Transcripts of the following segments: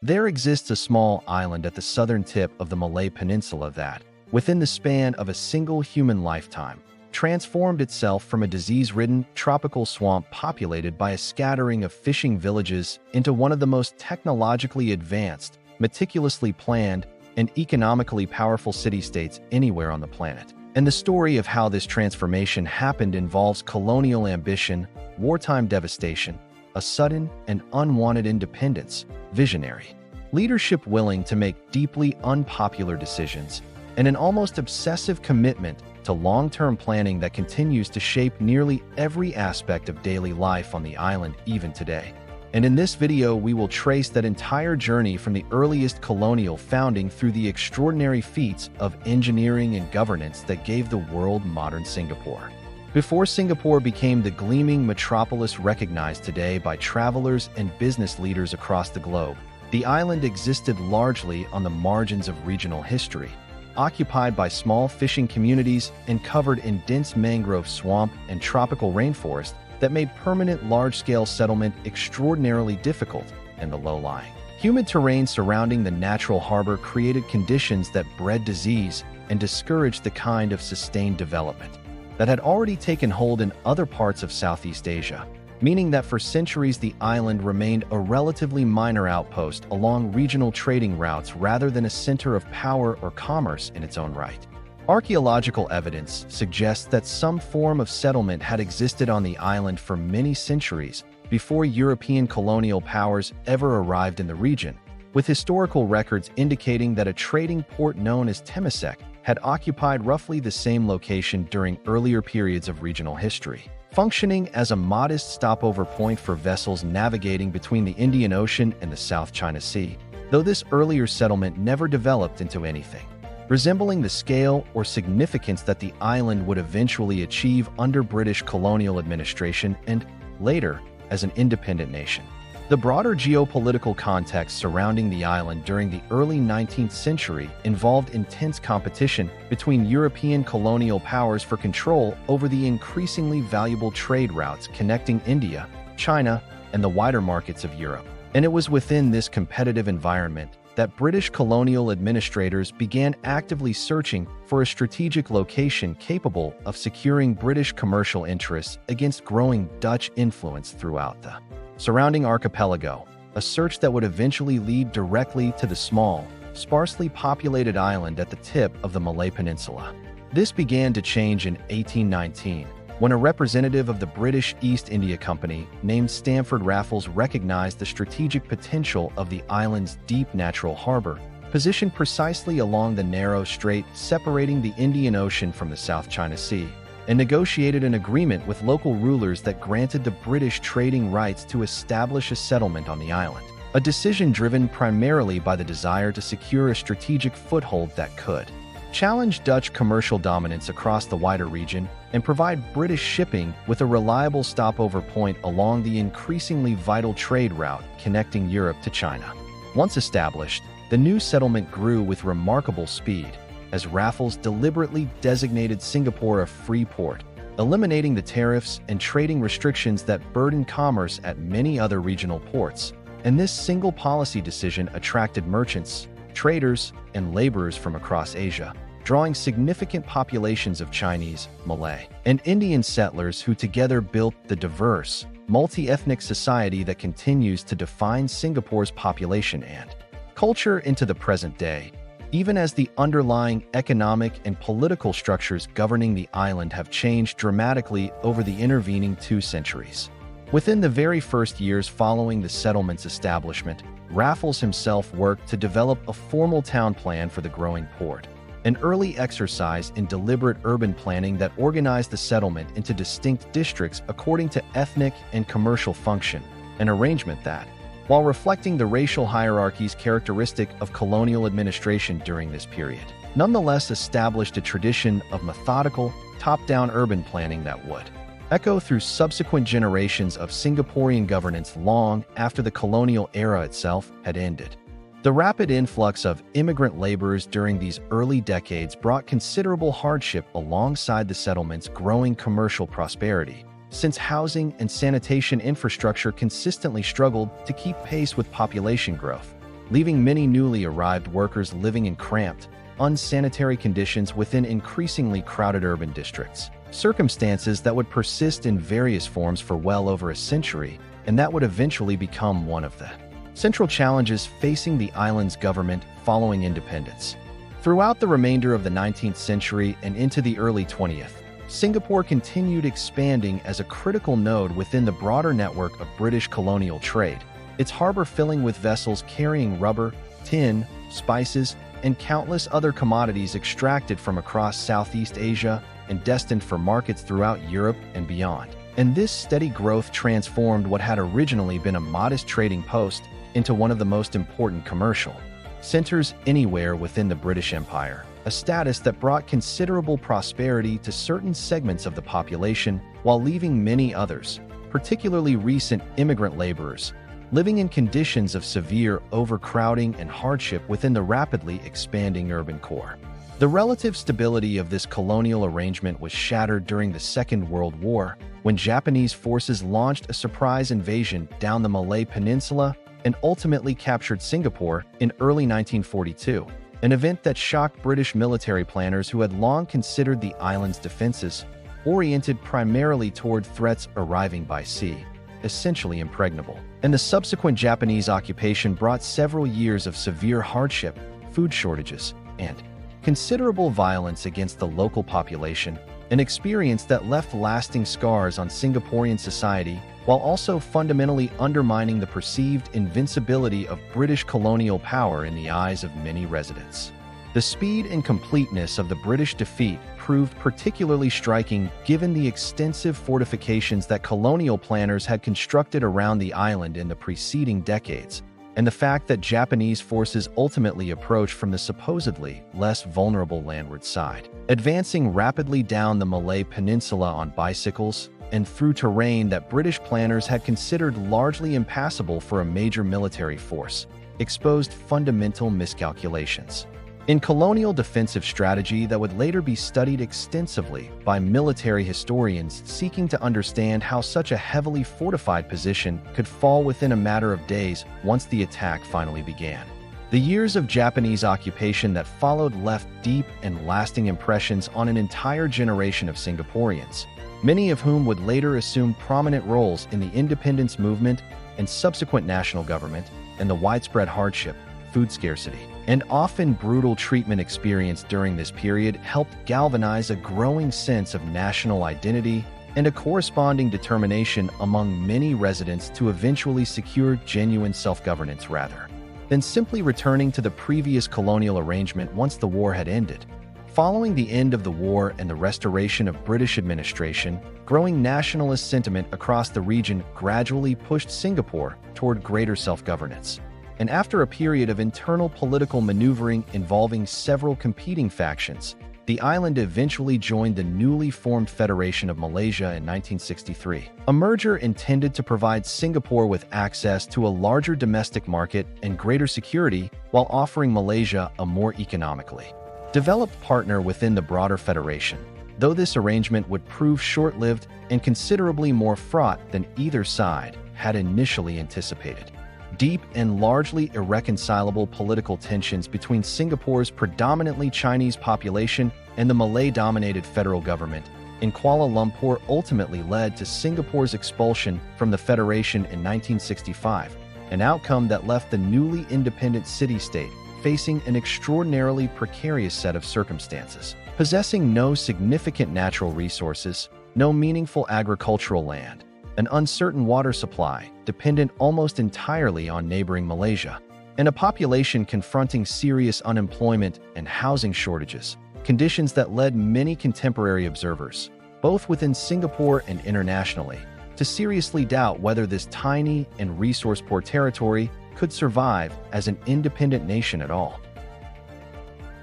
There exists a small island at the southern tip of the Malay Peninsula that, within the span of a single human lifetime, transformed itself from a disease-ridden tropical swamp populated by a scattering of fishing villages into one of the most technologically advanced, meticulously planned, and economically powerful city-states anywhere on the planet. And the story of how this transformation happened involves colonial ambition, wartime devastation, a sudden and unwanted independence, visionary leadership willing to make deeply unpopular decisions, and an almost obsessive commitment to long-term planning that continues to shape nearly every aspect of daily life on the island even today. And in this video, we will trace that entire journey from the earliest colonial founding through the extraordinary feats of engineering and governance that gave the world modern Singapore. Before Singapore became the gleaming metropolis recognized today by travelers and business leaders across the globe, the island existed largely on the margins of regional history, occupied by small fishing communities and covered in dense mangrove swamp and tropical rainforest that made permanent large-scale settlement extraordinarily difficult in the low-lying. Humid terrain surrounding the natural harbor created conditions that bred disease and discouraged the kind of sustained development that had already taken hold in other parts of Southeast Asia, meaning that for centuries the island remained a relatively minor outpost along regional trading routes rather than a center of power or commerce in its own right. Archaeological evidence suggests that some form of settlement had existed on the island for many centuries before European colonial powers ever arrived in the region, with historical records indicating that a trading port known as Temasek had occupied roughly the same location during earlier periods of regional history, functioning as a modest stopover point for vessels navigating between the Indian Ocean and the South China Sea, though this earlier settlement never developed into anything resembling the scale or significance that the island would eventually achieve under British colonial administration and, later, as an independent nation. The broader geopolitical context surrounding the island during the early 19th century involved intense competition between European colonial powers for control over the increasingly valuable trade routes connecting India, China, and the wider markets of Europe. And it was within this competitive environment that British colonial administrators began actively searching for a strategic location capable of securing British commercial interests against growing Dutch influence throughout the surrounding archipelago, a search that would eventually lead directly to the small, sparsely populated island at the tip of the Malay Peninsula. This began to change in 1819, when a representative of the British East India Company named Stamford Raffles recognized the strategic potential of the island's deep natural harbor, positioned precisely along the narrow strait separating the Indian Ocean from the South China Sea, and negotiated an agreement with local rulers that granted the British trading rights to establish a settlement on the island, a decision driven primarily by the desire to secure a strategic foothold that could challenge Dutch commercial dominance across the wider region and provide British shipping with a reliable stopover point along the increasingly vital trade route connecting Europe to China. Once established, the new settlement grew with remarkable speed, as Raffles deliberately designated Singapore a free port, eliminating the tariffs and trading restrictions that burdened commerce at many other regional ports. And this single policy decision attracted merchants, traders, and laborers from across Asia, drawing significant populations of Chinese, Malay, and Indian settlers who together built the diverse, multi-ethnic society that continues to define Singapore's population and culture into the present day, even as the underlying economic and political structures governing the island have changed dramatically over the intervening 2 centuries. Within the very first years following the settlement's establishment, Raffles himself worked to develop a formal town plan for the growing port, an early exercise in deliberate urban planning that organized the settlement into distinct districts according to ethnic and commercial function, an arrangement that, while reflecting the racial hierarchies characteristic of colonial administration during this period, nonetheless established a tradition of methodical, top-down urban planning that would echo through subsequent generations of Singaporean governance long after the colonial era itself had ended. The rapid influx of immigrant laborers during these early decades brought considerable hardship alongside the settlement's growing commercial prosperity, since housing and sanitation infrastructure consistently struggled to keep pace with population growth. leaving many newly arrived workers living in cramped, unsanitary conditions within increasingly crowded urban districts. Circumstances that would persist in various forms for well over a century, and that would eventually become one of the central challenges facing the island's government following independence. Throughout the remainder of the 19th century and into the early 20th, Singapore continued expanding as a critical node within the broader network of British colonial trade, its harbor filling with vessels carrying rubber, tin, spices, and countless other commodities extracted from across Southeast Asia and destined for markets throughout Europe and beyond. And this steady growth transformed what had originally been a modest trading post into one of the most important commercial centers anywhere within the British Empire, a status that brought considerable prosperity to certain segments of the population while leaving many others, particularly recent immigrant laborers, living in conditions of severe overcrowding and hardship within the rapidly expanding urban core. The relative stability of this colonial arrangement was shattered during the Second World War, when Japanese forces launched a surprise invasion down the Malay Peninsula and ultimately captured Singapore in early 1942, an event that shocked British military planners who had long considered the island's defenses, oriented primarily toward threats arriving by sea, essentially impregnable. And the subsequent Japanese occupation brought several years of severe hardship, food shortages, and considerable violence against the local population, an experience that left lasting scars on Singaporean society while also fundamentally undermining the perceived invincibility of British colonial power in the eyes of many residents. The speed and completeness of the British defeat proved particularly striking given the extensive fortifications that colonial planners had constructed around the island in the preceding decades, and the fact that Japanese forces ultimately approached from the supposedly less vulnerable landward side, advancing rapidly down the Malay Peninsula on bicycles and through terrain that British planners had considered largely impassable for a major military force, exposed fundamental miscalculations in colonial defensive strategy that would later be studied extensively by military historians seeking to understand how such a heavily fortified position could fall within a matter of days once the attack finally began. The years of Japanese occupation that followed left deep and lasting impressions on an entire generation of Singaporeans, many of whom would later assume prominent roles in the independence movement and subsequent national government, and the widespread hardship, food scarcity, and often brutal treatment experienced during this period helped galvanize a growing sense of national identity and a corresponding determination among many residents to eventually secure genuine self-governance rather than simply returning to the previous colonial arrangement once the war had ended. Following the end of the war and the restoration of British administration, growing nationalist sentiment across the region gradually pushed Singapore toward greater self-governance. And after a period of internal political maneuvering involving several competing factions, the island eventually joined the newly formed Federation of Malaysia in 1963, a merger intended to provide Singapore with access to a larger domestic market and greater security while offering Malaysia a more economically developed partner within the broader federation, though this arrangement would prove short-lived and considerably more fraught than either side had initially anticipated. Deep and largely irreconcilable political tensions between Singapore's predominantly Chinese population and the Malay-dominated federal government in Kuala Lumpur ultimately led to Singapore's expulsion from the Federation in 1965, an outcome that left the newly independent city-state facing an extraordinarily precarious set of circumstances. Possessing no significant natural resources, no meaningful agricultural land, an uncertain water supply dependent almost entirely on neighboring Malaysia, and a population confronting serious unemployment and housing shortages, conditions that led many contemporary observers, both within Singapore and internationally, to seriously doubt whether this tiny and resource-poor territory could survive as an independent nation at all.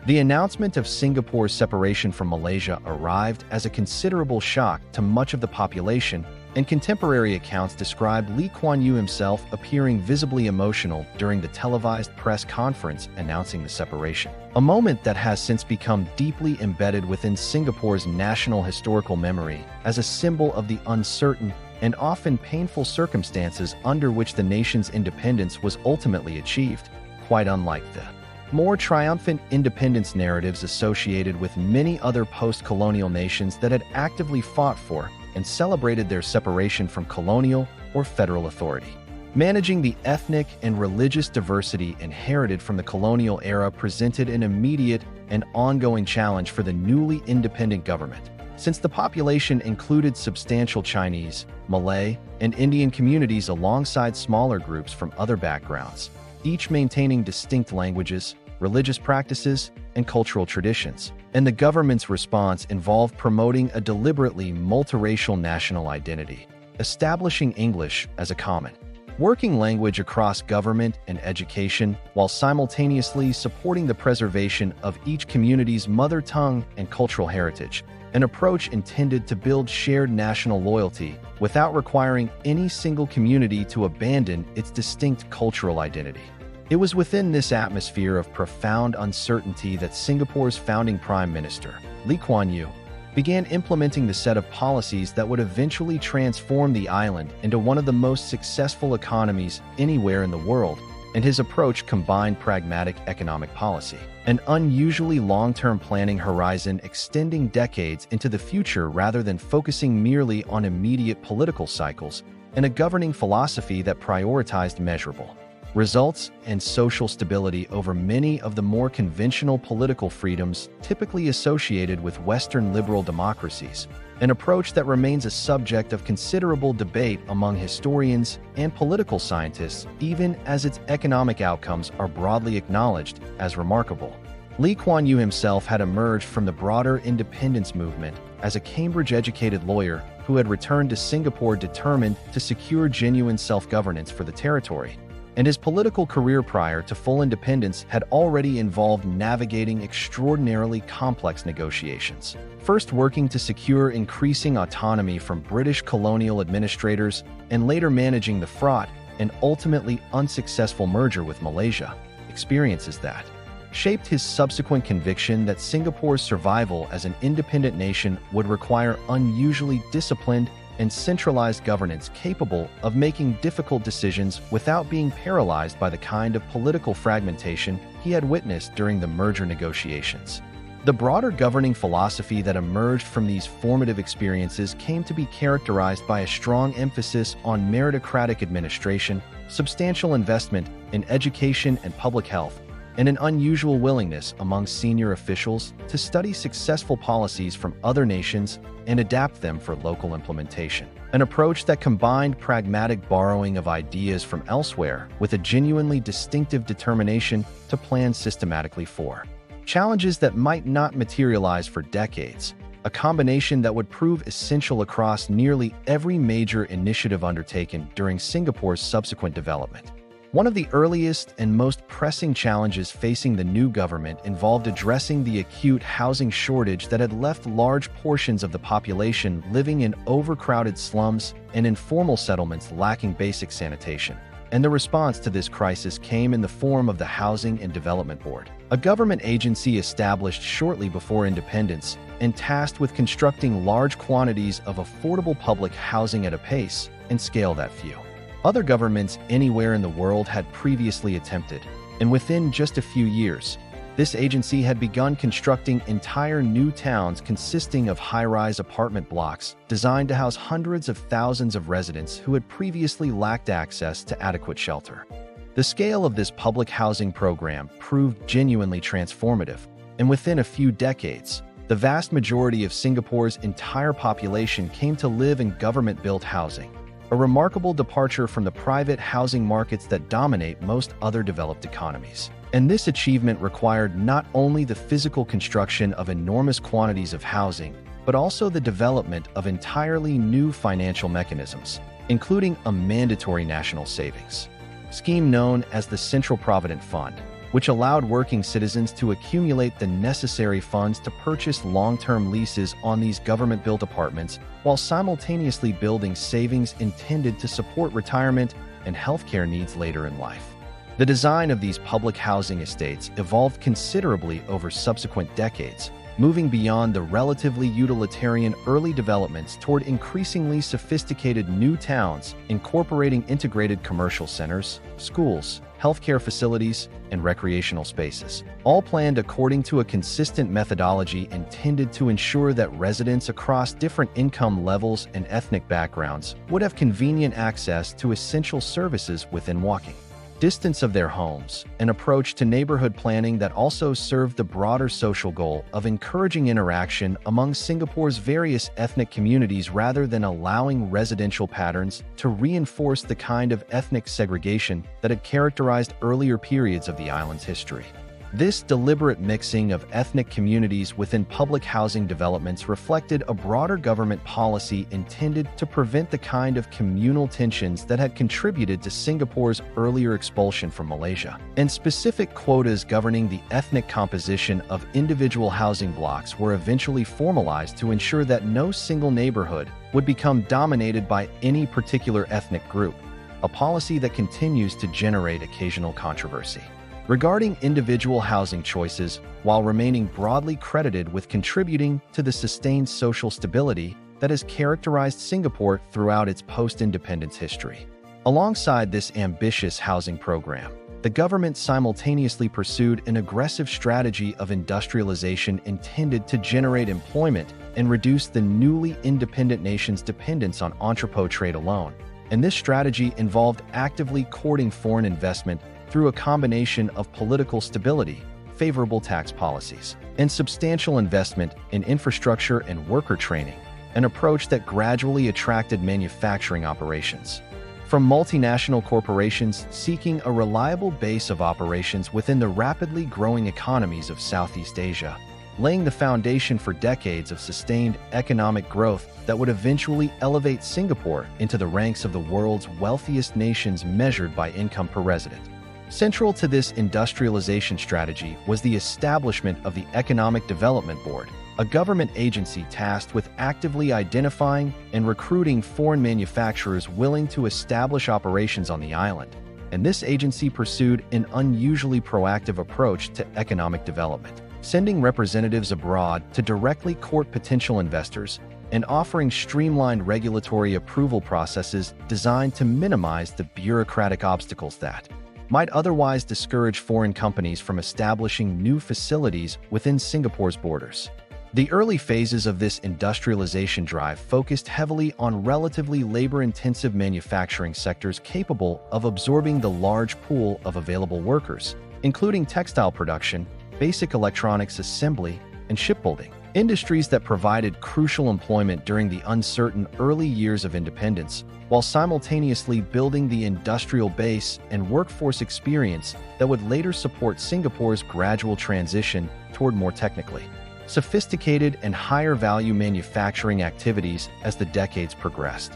The announcement of Singapore's separation from Malaysia arrived as a considerable shock to much of the population, and contemporary accounts describe Lee Kuan Yew himself appearing visibly emotional during the televised press conference announcing the separation, a moment that has since become deeply embedded within Singapore's national historical memory as a symbol of the uncertain and often painful circumstances under which the nation's independence was ultimately achieved. quite unlike the more triumphant independence narratives associated with many other post-colonial nations that had actively fought for and celebrated their separation from colonial or federal authority. Managing the ethnic and religious diversity inherited from the colonial era presented an immediate and ongoing challenge for the newly independent government. Since the population included substantial Chinese, Malay, and Indian communities alongside smaller groups from other backgrounds, each maintaining distinct languages, religious practices, and cultural traditions. And the government's response involved promoting a deliberately multiracial national identity, establishing English as a common working language across government and education, while simultaneously supporting the preservation of each community's mother tongue and cultural heritage, an approach intended to build shared national loyalty without requiring any single community to abandon its distinct cultural identity. It was within this atmosphere of profound uncertainty that Singapore's founding Prime Minister, Lee Kuan Yew, began implementing the set of policies that would eventually transform the island into one of the most successful economies anywhere in the world, and his approach combined pragmatic economic policy, an unusually long-term planning horizon extending decades into the future rather than focusing merely on immediate political cycles, and a governing philosophy that prioritized measurable results and social stability over many of the more conventional political freedoms typically associated with Western liberal democracies, an approach that remains a subject of considerable debate among historians and political scientists, even as its economic outcomes are broadly acknowledged as remarkable. Lee Kuan Yew himself had emerged from the broader independence movement as a Cambridge-educated lawyer who had returned to Singapore determined to secure genuine self-governance for the territory. And his political career prior to full independence had already involved navigating extraordinarily complex negotiations, first working to secure increasing autonomy from British colonial administrators and later managing the fraught and ultimately unsuccessful merger with Malaysia, experiences that shaped his subsequent conviction that Singapore's survival as an independent nation would require unusually disciplined and centralized governance capable of making difficult decisions without being paralyzed by the kind of political fragmentation he had witnessed during the merger negotiations. The broader governing philosophy that emerged from these formative experiences came to be characterized by a strong emphasis on meritocratic administration, substantial investment in education and public health, and an unusual willingness among senior officials to study successful policies from other nations and adapt them for local implementation. An approach that combined pragmatic borrowing of ideas from elsewhere with a genuinely distinctive determination to plan systematically for challenges that might not materialize for decades, a combination that would prove essential across nearly every major initiative undertaken during Singapore's subsequent development. One of the earliest and most pressing challenges facing the new government involved addressing the acute housing shortage that had left large portions of the population living in overcrowded slums and informal settlements lacking basic sanitation. And the response to this crisis came in the form of the Housing and Development Board, a government agency established shortly before independence and tasked with constructing large quantities of affordable public housing at a pace and scale that few other governments anywhere in the world had previously attempted, and within just a few years, this agency had begun constructing entire new towns consisting of high-rise apartment blocks designed to house hundreds of thousands of residents who had previously lacked access to adequate shelter. The scale of this public housing program proved genuinely transformative, and within a few decades, the vast majority of Singapore's entire population came to live in government-built housing, a remarkable departure from the private housing markets that dominate most other developed economies. And this achievement required not only the physical construction of enormous quantities of housing, but also the development of entirely new financial mechanisms, including a mandatory national savings scheme known as the Central Provident Fund, which allowed working citizens to accumulate the necessary funds to purchase long-term leases on these government-built apartments while simultaneously building savings intended to support retirement and healthcare needs later in life. The design of these public housing estates evolved considerably over subsequent decades, moving beyond the relatively utilitarian early developments toward increasingly sophisticated new towns incorporating integrated commercial centers, schools, healthcare facilities, and recreational spaces, all planned according to a consistent methodology intended to ensure that residents across different income levels and ethnic backgrounds would have convenient access to essential services within walking distance of their homes, an approach to neighborhood planning that also served the broader social goal of encouraging interaction among Singapore's various ethnic communities rather than allowing residential patterns to reinforce the kind of ethnic segregation that had characterized earlier periods of the island's history. This deliberate mixing of ethnic communities within public housing developments reflected a broader government policy intended to prevent the kind of communal tensions that had contributed to Singapore's earlier expulsion from Malaysia. And specific quotas governing the ethnic composition of individual housing blocks were eventually formalized to ensure that no single neighborhood would become dominated by any particular ethnic group, a policy that continues to generate occasional controversy. Regarding individual housing choices, while remaining broadly credited with contributing to the sustained social stability that has characterized Singapore throughout its post-independence history. Alongside this ambitious housing program, the government simultaneously pursued an aggressive strategy of industrialization intended to generate employment and reduce the newly independent nation's dependence on entrepot trade alone. And this strategy involved actively courting foreign investment through a combination of political stability, favorable tax policies, and substantial investment in infrastructure and worker training, an approach that gradually attracted manufacturing operations from multinational corporations seeking a reliable base of operations within the rapidly growing economies of Southeast Asia, laying the foundation for decades of sustained economic growth that would eventually elevate Singapore into the ranks of the world's wealthiest nations measured by income per resident. Central to this industrialization strategy was the establishment of the Economic Development Board, a government agency tasked with actively identifying and recruiting foreign manufacturers willing to establish operations on the island. And this agency pursued an unusually proactive approach to economic development, sending representatives abroad to directly court potential investors and offering streamlined regulatory approval processes designed to minimize the bureaucratic obstacles that might otherwise discourage foreign companies from establishing new facilities within Singapore's borders. The early phases of this industrialization drive focused heavily on relatively labor-intensive manufacturing sectors capable of absorbing the large pool of available workers, including textile production, basic electronics assembly, and shipbuilding. Industries that provided crucial employment during the uncertain early years of independence, while simultaneously building the industrial base and workforce experience that would later support Singapore's gradual transition toward more technically sophisticated and higher-value manufacturing activities as the decades progressed.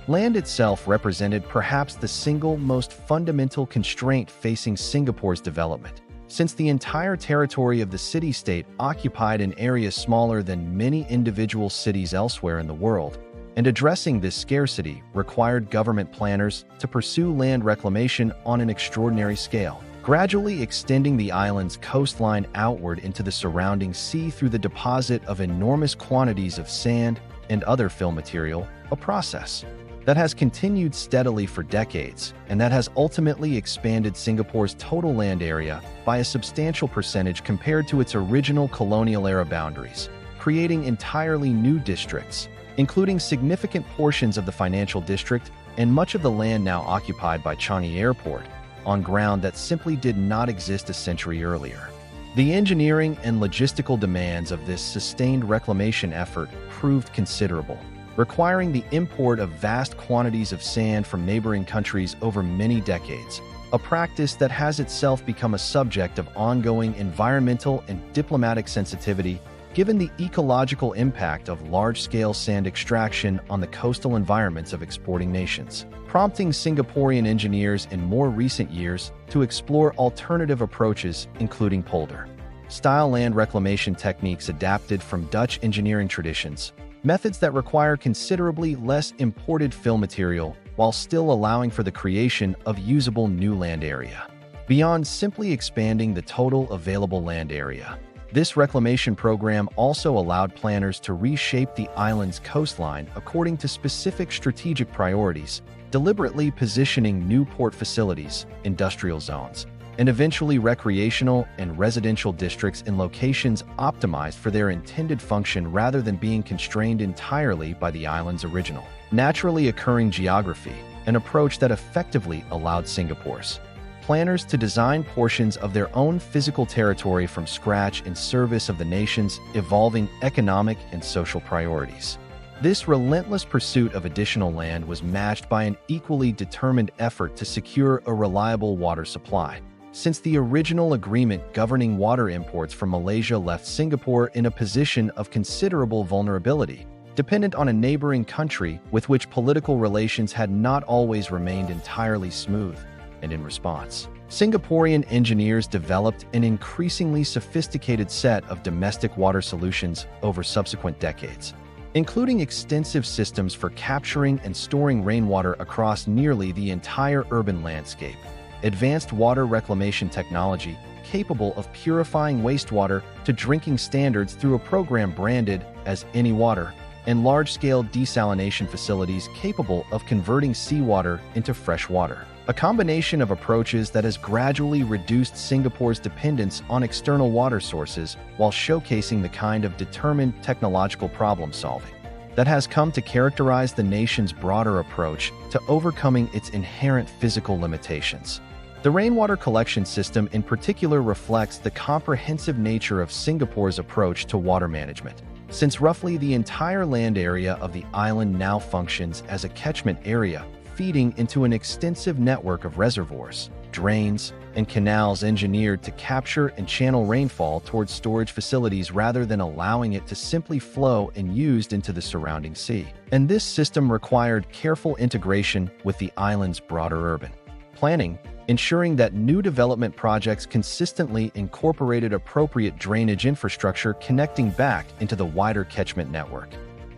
Land itself represented perhaps the single most fundamental constraint facing Singapore's development, since the entire territory of the city-state occupied an area smaller than many individual cities elsewhere in the world, and addressing this scarcity required government planners to pursue land reclamation on an extraordinary scale, gradually extending the island's coastline outward into the surrounding sea through the deposit of enormous quantities of sand and other fill material, a process that has continued steadily for decades and that has ultimately expanded Singapore's total land area by a substantial percentage compared to its original colonial-era boundaries, creating entirely new districts, including significant portions of the financial district and much of the land now occupied by Changi Airport, on ground that simply did not exist a century earlier. The engineering and logistical demands of this sustained reclamation effort proved considerable, requiring the import of vast quantities of sand from neighboring countries over many decades, a practice that has itself become a subject of ongoing environmental and diplomatic sensitivity given the ecological impact of large-scale sand extraction on the coastal environments of exporting nations, prompting Singaporean engineers in more recent years to explore alternative approaches, including polder-style land reclamation techniques adapted from Dutch engineering traditions, methods that require considerably less imported fill material while still allowing for the creation of usable new land area. beyond simply expanding the total available land area. This reclamation program also allowed planners to reshape the island's coastline according to specific strategic priorities, deliberately positioning new port facilities, industrial zones, and eventually recreational and residential districts in locations optimized for their intended function rather than being constrained entirely by the island's original, naturally occurring geography, an approach that effectively allowed Singapore's planners to design portions of their own physical territory from scratch in service of the nation's evolving economic and social priorities. This relentless pursuit of additional land was matched by an equally determined effort to secure a reliable water supply. Since the original agreement governing water imports from Malaysia left Singapore in a position of considerable vulnerability, dependent on a neighboring country with which political relations had not always remained entirely smooth. And in response, Singaporean engineers developed an increasingly sophisticated set of domestic water solutions over subsequent decades, including extensive systems for capturing and storing rainwater across nearly the entire urban landscape, advanced water reclamation technology capable of purifying wastewater to drinking standards through a program branded as Any Water, and large-scale desalination facilities capable of converting seawater into fresh water. A combination of approaches that has gradually reduced Singapore's dependence on external water sources while showcasing the kind of determined technological problem-solving that has come to characterize the nation's broader approach to overcoming its inherent physical limitations. The rainwater collection system in particular reflects the comprehensive nature of Singapore's approach to water management. Since roughly the entire land area of the island now functions as a catchment area, feeding into an extensive network of reservoirs, drains, and canals engineered to capture and channel rainfall towards storage facilities rather than allowing it to simply flow and used into the surrounding sea. And this system required careful integration with the island's broader urban planning, ensuring that new development projects consistently incorporated appropriate drainage infrastructure connecting back into the wider catchment network.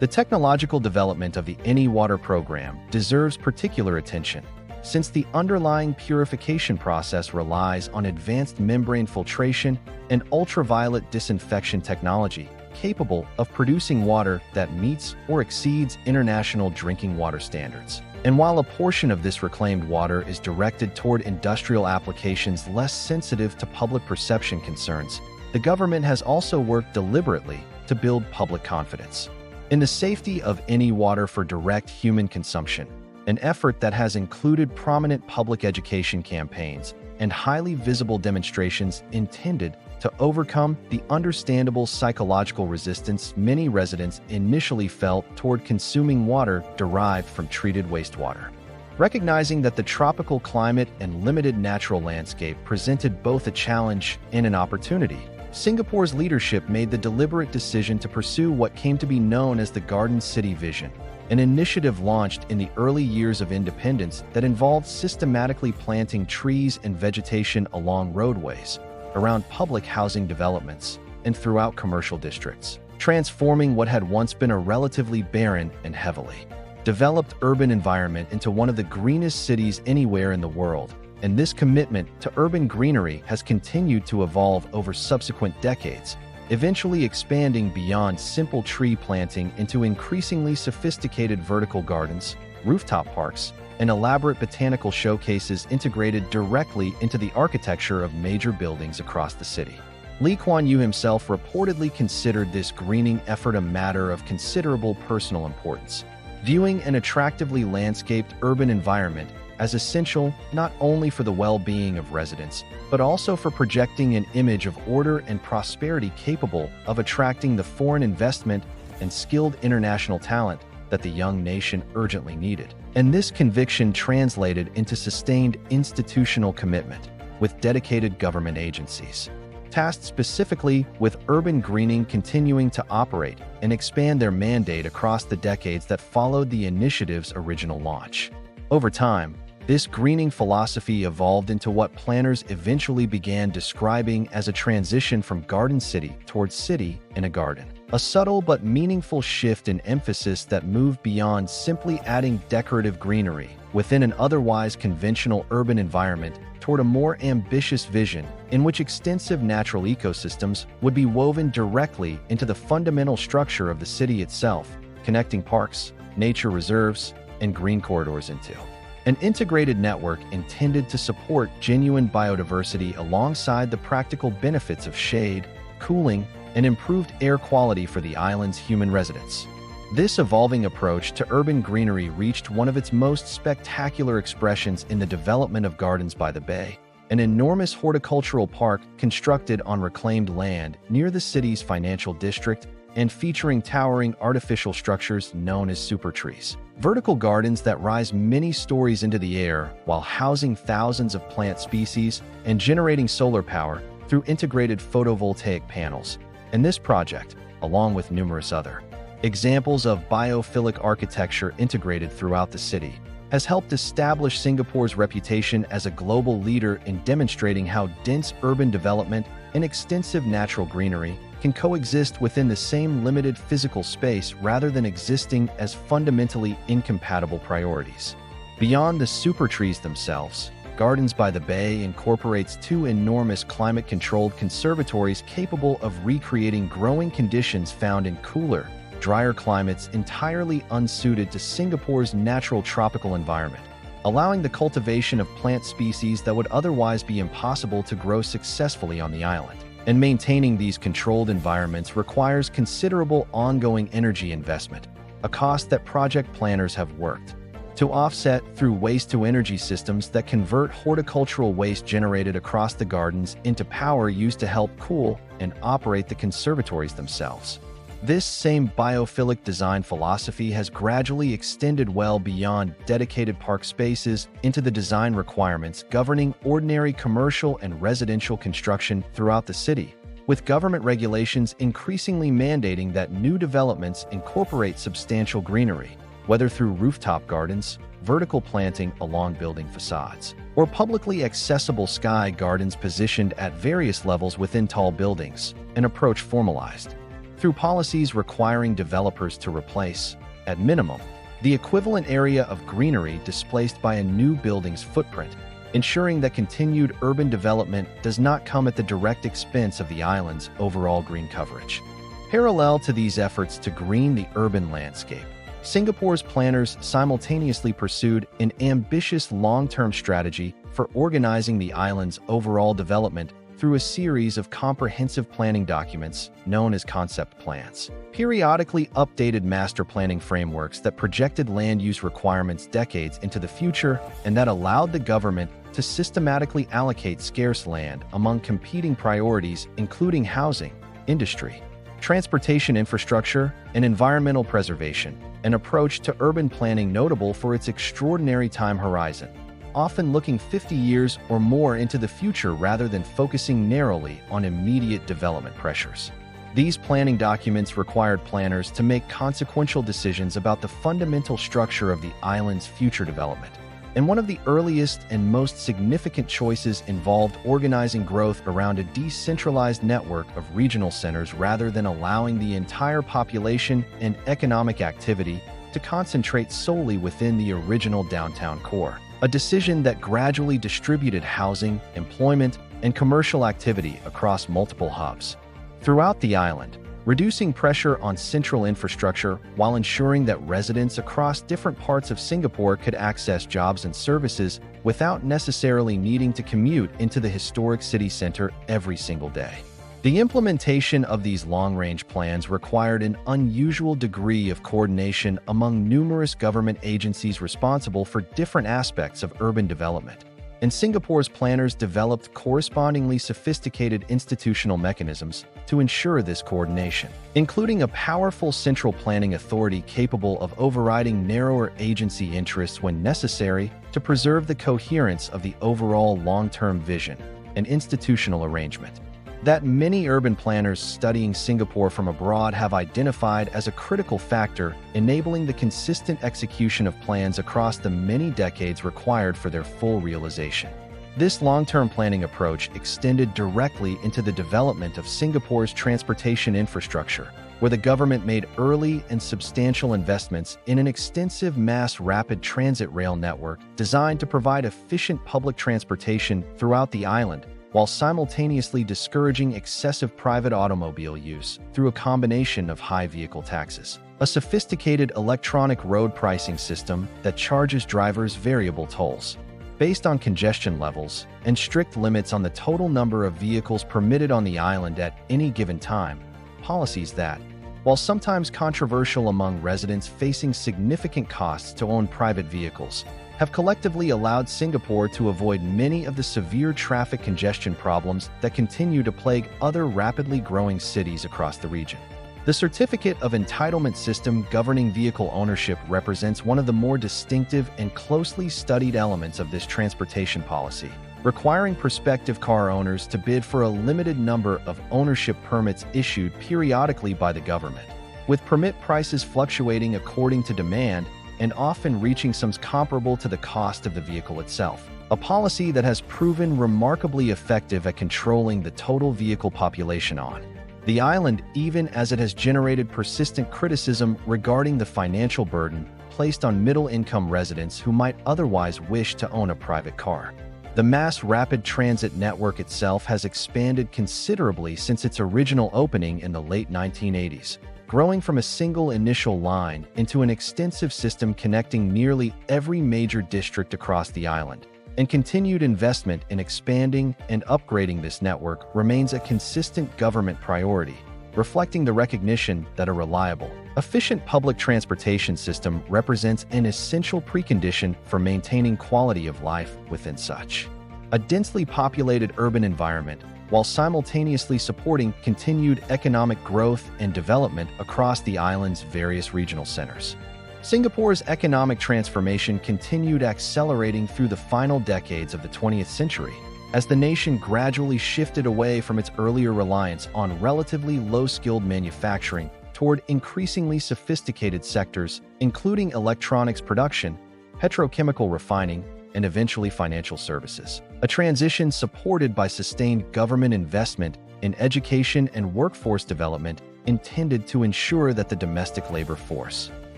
The technological development of the Any Water program deserves particular attention, since the underlying purification process relies on advanced membrane filtration and ultraviolet disinfection technology capable of producing water that meets or exceeds international drinking water standards. And while a portion of this reclaimed water is directed toward industrial applications less sensitive to public perception concerns, the government has also worked deliberately to build public confidence in the safety of Any Water for direct human consumption, an effort that has included prominent public education campaigns and highly visible demonstrations intended to overcome the understandable psychological resistance many residents initially felt toward consuming water derived from treated wastewater. Recognizing that the tropical climate and limited natural landscape presented both a challenge and an opportunity, Singapore's leadership made the deliberate decision to pursue what came to be known as the Garden City Vision, an initiative launched in the early years of independence that involved systematically planting trees and vegetation along roadways, around public housing developments, and throughout commercial districts, transforming what had once been a relatively barren and heavily developed urban environment into one of the greenest cities anywhere in the world. And this commitment to urban greenery has continued to evolve over subsequent decades, eventually expanding beyond simple tree planting into increasingly sophisticated vertical gardens, rooftop parks, and elaborate botanical showcases integrated directly into the architecture of major buildings across the city. Lee Kuan Yew himself reportedly considered this greening effort a matter of considerable personal importance, viewing an attractively landscaped urban environment as essential not only for the well-being of residents, but also for projecting an image of order and prosperity capable of attracting the foreign investment and skilled international talent that the young nation urgently needed. And this conviction translated into sustained institutional commitment, with dedicated government agencies tasked specifically with urban greening continuing to operate and expand their mandate across the decades that followed the initiative's original launch. Over time, this greening philosophy evolved into what planners eventually began describing as a transition from garden city towards city in a garden. A subtle but meaningful shift in emphasis that moved beyond simply adding decorative greenery within an otherwise conventional urban environment toward a more ambitious vision in which extensive natural ecosystems would be woven directly into the fundamental structure of the city itself, connecting parks, nature reserves, and green corridors into an integrated network intended to support genuine biodiversity alongside the practical benefits of shade, cooling, and improved air quality for the island's human residents. This evolving approach to urban greenery reached one of its most spectacular expressions in the development of Gardens by the Bay, an enormous horticultural park constructed on reclaimed land near the city's financial district and featuring towering artificial structures known as super trees. Vertical gardens that rise many stories into the air while housing thousands of plant species and generating solar power through integrated photovoltaic panels. And this project, along with numerous other examples of biophilic architecture integrated throughout the city, has helped establish Singapore's reputation as a global leader in demonstrating how dense urban development and extensive natural greenery can coexist within the same limited physical space rather than existing as fundamentally incompatible priorities. Beyond the super trees themselves, Gardens by the Bay incorporates two enormous climate-controlled conservatories capable of recreating growing conditions found in cooler, drier climates entirely unsuited to Singapore's natural tropical environment, allowing the cultivation of plant species that would otherwise be impossible to grow successfully on the island. And maintaining these controlled environments requires considerable ongoing energy investment, a cost that project planners have worked to offset through waste-to-energy systems that convert horticultural waste generated across the gardens into power used to help cool and operate the conservatories themselves. This same biophilic design philosophy has gradually extended well beyond dedicated park spaces into the design requirements governing ordinary commercial and residential construction throughout the city, with government regulations increasingly mandating that new developments incorporate substantial greenery, whether through rooftop gardens, vertical planting along building facades, or publicly accessible sky gardens positioned at various levels within tall buildings, an approach formalized through policies requiring developers to replace, at minimum, the equivalent area of greenery displaced by a new building's footprint, ensuring that continued urban development does not come at the direct expense of the island's overall green coverage. Parallel to these efforts to green the urban landscape, Singapore's planners simultaneously pursued an ambitious long-term strategy for organizing the island's overall development through a series of comprehensive planning documents known as concept plans, periodically updated master planning frameworks that projected land use requirements decades into the future and that allowed the government to systematically allocate scarce land among competing priorities including housing, industry, transportation infrastructure, and environmental preservation, an approach to urban planning notable for its extraordinary time horizon, often looking 50 years or more into the future rather than focusing narrowly on immediate development pressures. These planning documents required planners to make consequential decisions about the fundamental structure of the island's future development. And one of the earliest and most significant choices involved organizing growth around a decentralized network of regional centers rather than allowing the entire population and economic activity to concentrate solely within the original downtown core. A decision that gradually distributed housing, employment, and commercial activity across multiple hubs throughout the island, reducing pressure on central infrastructure while ensuring that residents across different parts of Singapore could access jobs and services without necessarily needing to commute into the historic city center every single day. The implementation of these long-range plans required an unusual degree of coordination among numerous government agencies responsible for different aspects of urban development, and Singapore's planners developed correspondingly sophisticated institutional mechanisms to ensure this coordination, including a powerful central planning authority capable of overriding narrower agency interests when necessary to preserve the coherence of the overall long-term vision and institutional arrangement that many urban planners studying Singapore from abroad have identified as a critical factor enabling the consistent execution of plans across the many decades required for their full realization. This long-term planning approach extended directly into the development of Singapore's transportation infrastructure, where the government made early and substantial investments in an extensive mass rapid transit rail network designed to provide efficient public transportation throughout the island, while simultaneously discouraging excessive private automobile use through a combination of high vehicle taxes. A sophisticated electronic road pricing system that charges drivers variable tolls based on congestion levels and strict limits on the total number of vehicles permitted on the island at any given time. Policies that, while sometimes controversial among residents facing significant costs to own private vehicles, have collectively allowed Singapore to avoid many of the severe traffic congestion problems that continue to plague other rapidly growing cities across the region. The Certificate of Entitlement system governing vehicle ownership represents one of the more distinctive and closely studied elements of this transportation policy, requiring prospective car owners to bid for a limited number of ownership permits issued periodically by the government, with permit prices fluctuating according to demand and often reaching sums comparable to the cost of the vehicle itself. A policy that has proven remarkably effective at controlling the total vehicle population on the island, even as it has generated persistent criticism regarding the financial burden placed on middle-income residents who might otherwise wish to own a private car. The mass rapid transit network itself has expanded considerably since its original opening in the late 1980s, growing from a single initial line into an extensive system connecting nearly every major district across the island. And continued investment in expanding and upgrading this network remains a consistent government priority, reflecting the recognition that a reliable, efficient public transportation system represents an essential precondition for maintaining quality of life within such a densely populated urban environment, while simultaneously supporting continued economic growth and development across the island's various regional centers. Singapore's economic transformation continued accelerating through the final decades of the 20th century, as the nation gradually shifted away from its earlier reliance on relatively low-skilled manufacturing toward increasingly sophisticated sectors, including electronics production, petrochemical refining, and eventually financial services. A transition supported by sustained government investment in education and workforce development intended to ensure that the domestic labor force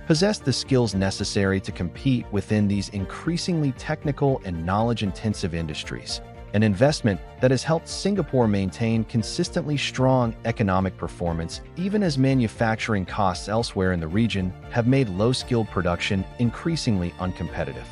possessed the skills necessary to compete within these increasingly technical and knowledge-intensive industries, an investment that has helped Singapore maintain consistently strong economic performance even as manufacturing costs elsewhere in the region have made low-skilled production increasingly uncompetitive.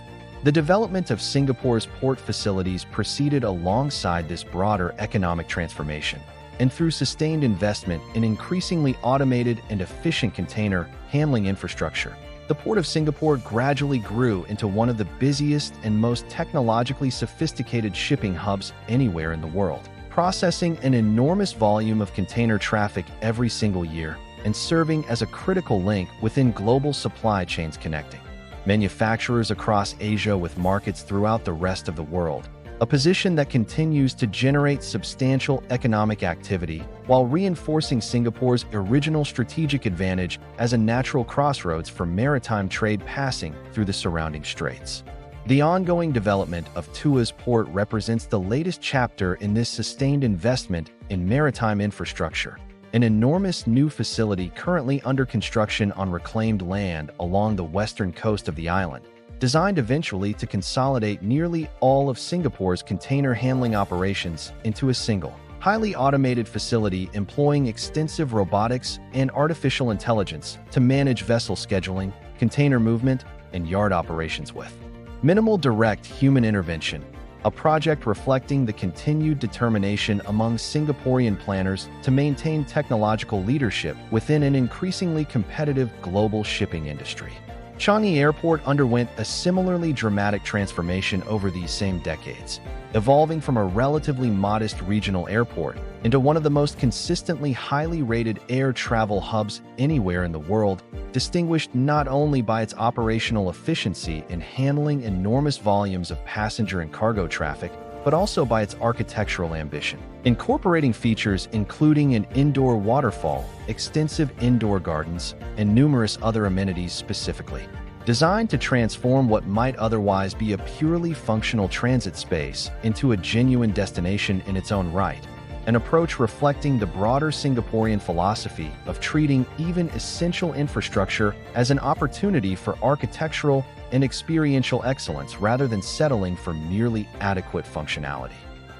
The development of Singapore's port facilities proceeded alongside this broader economic transformation, and through sustained investment in increasingly automated and efficient container handling infrastructure, the Port of Singapore gradually grew into one of the busiest and most technologically sophisticated shipping hubs anywhere in the world, processing an enormous volume of container traffic every single year and serving as a critical link within global supply chains connecting manufacturers across Asia with markets throughout the rest of the world, a position that continues to generate substantial economic activity while reinforcing Singapore's original strategic advantage as a natural crossroads for maritime trade passing through the surrounding straits. The ongoing development of Tuas Port represents the latest chapter in this sustained investment in maritime infrastructure, an enormous new facility currently under construction on reclaimed land along the western coast of the island, designed eventually to consolidate nearly all of Singapore's container handling operations into a single, highly automated facility employing extensive robotics and artificial intelligence to manage vessel scheduling, container movement, and yard operations with minimal direct human intervention, a project reflecting the continued determination among Singaporean planners to maintain technological leadership within an increasingly competitive global shipping industry. Changi Airport underwent a similarly dramatic transformation over these same decades, evolving from a relatively modest regional airport into one of the most consistently highly rated air travel hubs anywhere in the world, distinguished not only by its operational efficiency in handling enormous volumes of passenger and cargo traffic, but also by its architectural ambition, incorporating features including an indoor waterfall, extensive indoor gardens, and numerous other amenities specifically designed to transform what might otherwise be a purely functional transit space into a genuine destination in its own right. an approach reflecting the broader Singaporean philosophy of treating even essential infrastructure as an opportunity for architectural and experiential excellence rather than settling for merely adequate functionality.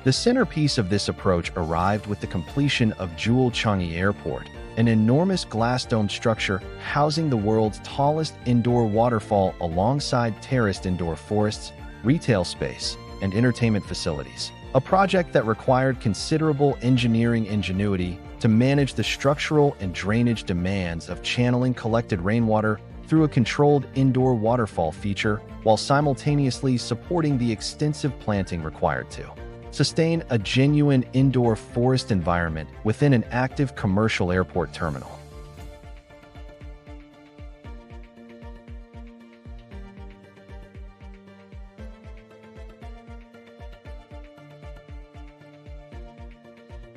The centerpiece of this approach arrived with the completion of Jewel Changi Airport, an enormous glass-domed structure housing the world's tallest indoor waterfall alongside terraced indoor forests, retail space, and entertainment facilities. A project that required considerable engineering ingenuity to manage the structural and drainage demands of channeling collected rainwater through a controlled indoor waterfall feature while simultaneously supporting the extensive planting required to sustain a genuine indoor forest environment within an active commercial airport terminal.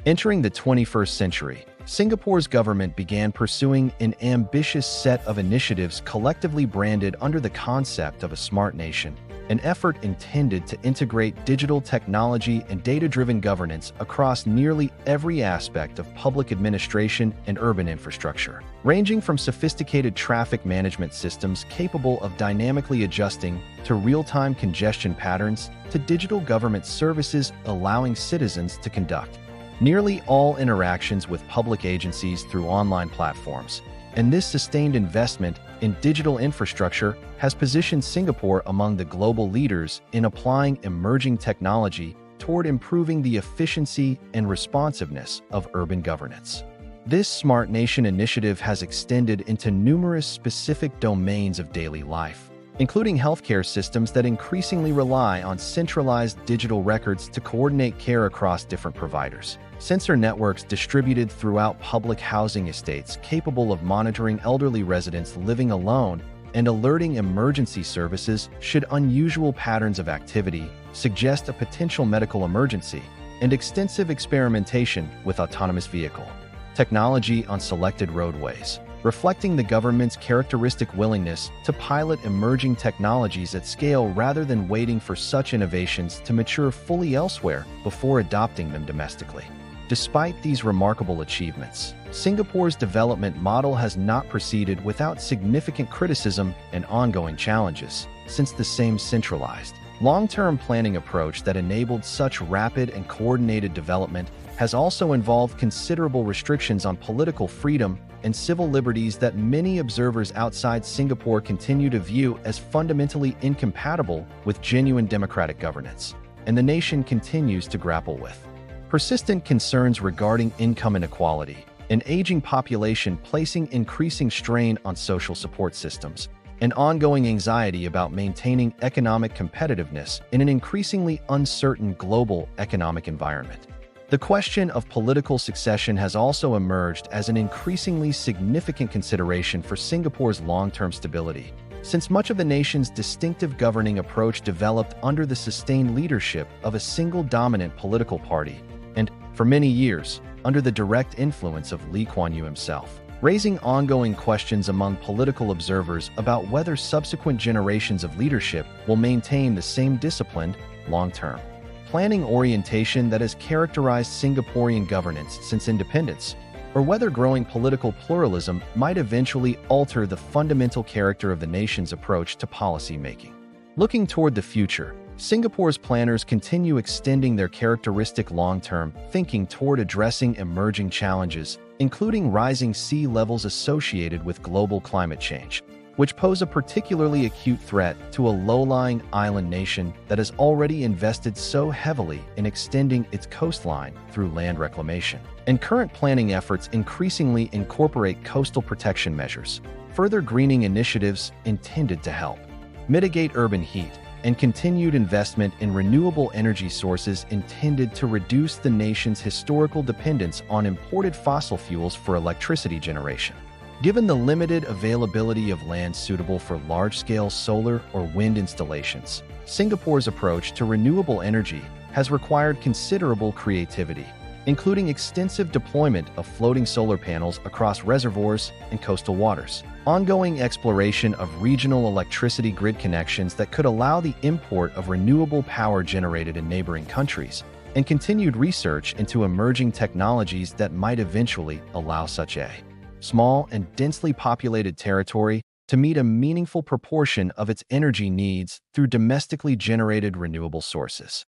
Entering the 21st century, Singapore's government began pursuing an ambitious set of initiatives collectively branded under the concept of a smart nation, an effort intended to integrate digital technology and data-driven governance across nearly every aspect of public administration and urban infrastructure, ranging from sophisticated traffic management systems capable of dynamically adjusting to real-time congestion patterns to digital government services allowing citizens to conduct nearly all interactions with public agencies through online platforms. And this sustained investment in digital infrastructure has positioned Singapore among the global leaders in applying emerging technology toward improving the efficiency and responsiveness of urban governance. This Smart Nation initiative has extended into numerous specific domains of daily life, including healthcare systems that increasingly rely on centralized digital records to coordinate care across different providers, sensor networks distributed throughout public housing estates capable of monitoring elderly residents living alone and alerting emergency services should unusual patterns of activity suggest a potential medical emergency, and extensive experimentation with autonomous vehicle technology on selected roadways, reflecting the government's characteristic willingness to pilot emerging technologies at scale rather than waiting for such innovations to mature fully elsewhere before adopting them domestically. Despite these remarkable achievements, Singapore's development model has not proceeded without significant criticism and ongoing challenges, since the same centralized, long-term planning approach that enabled such rapid and coordinated development has also involved considerable restrictions on political freedom and civil liberties that many observers outside Singapore continue to view as fundamentally incompatible with genuine democratic governance, and the nation continues to grapple with persistent concerns regarding income inequality, an aging population placing increasing strain on social support systems, and ongoing anxiety about maintaining economic competitiveness in an increasingly uncertain global economic environment. The question of political succession has also emerged as an increasingly significant consideration for Singapore's long-term stability, since much of the nation's distinctive governing approach developed under the sustained leadership of a single dominant political party, and, for many years, under the direct influence of Lee Kuan Yew himself, raising ongoing questions among political observers about whether subsequent generations of leadership will maintain the same disciplined, long-term planning orientation that has characterized Singaporean governance since independence, or whether growing political pluralism might eventually alter the fundamental character of the nation's approach to policy making. Looking toward the future, Singapore's planners continue extending their characteristic long-term thinking toward addressing emerging challenges, including rising sea levels associated with global climate change, which pose a particularly acute threat to a low-lying island nation that has already invested so heavily in extending its coastline through land reclamation. And current planning efforts increasingly incorporate coastal protection measures, further greening initiatives intended to help mitigate urban heat, and continued investment in renewable energy sources intended to reduce the nation's historical dependence on imported fossil fuels for electricity generation. Given the limited availability of land suitable for large-scale solar or wind installations, Singapore's approach to renewable energy has required considerable creativity, including extensive deployment of floating solar panels across reservoirs and coastal waters, ongoing exploration of regional electricity grid connections that could allow the import of renewable power generated in neighboring countries, and continued research into emerging technologies that might eventually allow such a small and densely populated territory to meet a meaningful proportion of its energy needs through domestically generated renewable sources.